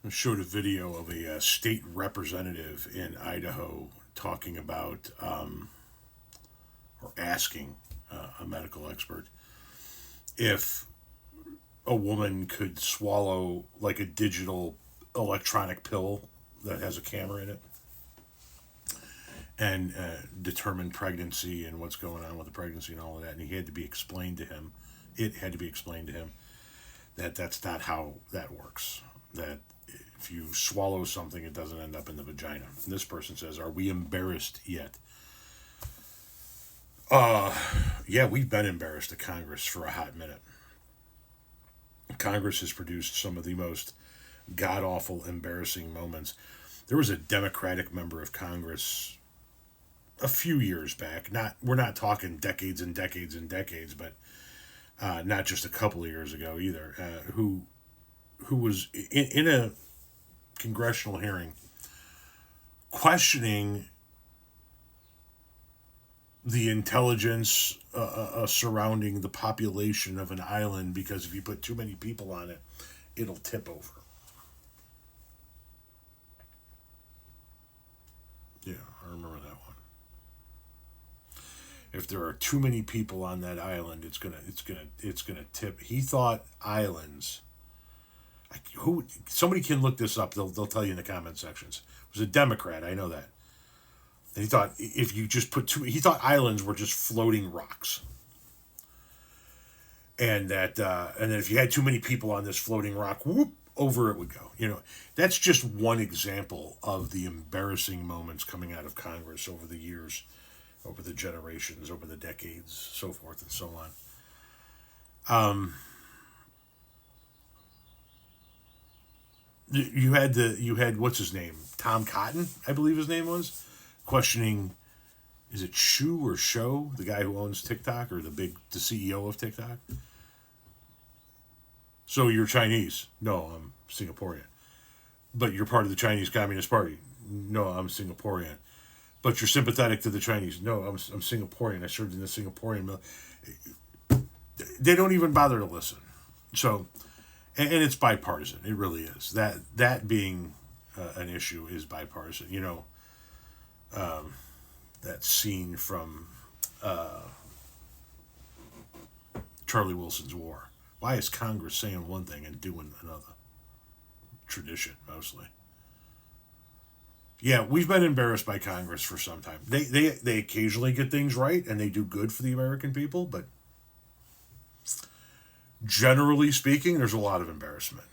showed a video of a state representative in Idaho talking about or asking a medical expert if a woman could swallow like a digital electronic pill that has a camera in it and determine pregnancy and what's going on with the pregnancy and all of that. And he had to be explained to him. It had to be explained to him that that's not how that works. That if you swallow something, it doesn't end up in the vagina. And this person says, "Are we embarrassed yet?" Yeah, we've been embarrassed at Congress for a hot minute. Congress has produced some of the most god-awful, embarrassing moments. There was a Democratic member of Congress a few years back. We're not talking decades and decades and decades, but not just a couple of years ago either. Who was in a congressional hearing questioning the intelligence surrounding the population of an island, because if you put too many people on it, it'll tip over. Yeah, I remember that one. If there are too many people on that island, it's gonna tip. He thought islands. Somebody can look this up. They'll tell you in the comment sections. It was a Democrat. I know that. And he thought if you just he thought islands were just floating rocks. And that if you had too many people on this floating rock, whoop, over it would go. That's just one example of the embarrassing moments coming out of Congress over the years, over the generations, over the decades, so forth and so on. You had what's his name? Tom Cotton, I believe his name was, questioning, is it Shu or Show, the guy who owns TikTok, or the CEO of TikTok? So you're Chinese? No, I'm Singaporean. But you're part of the Chinese Communist Party? No, I'm Singaporean. But you're sympathetic to the Chinese? No, I'm Singaporean. I served in the Singaporean military. They don't even bother to listen. So, and it's bipartisan. It really is. That being an issue is bipartisan. That scene from Charlie Wilson's War. Why is Congress saying one thing and doing another? Tradition, mostly. Yeah, we've been embarrassed by Congress for some time. They occasionally get things right and they do good for the American people, but generally speaking, there's a lot of embarrassment.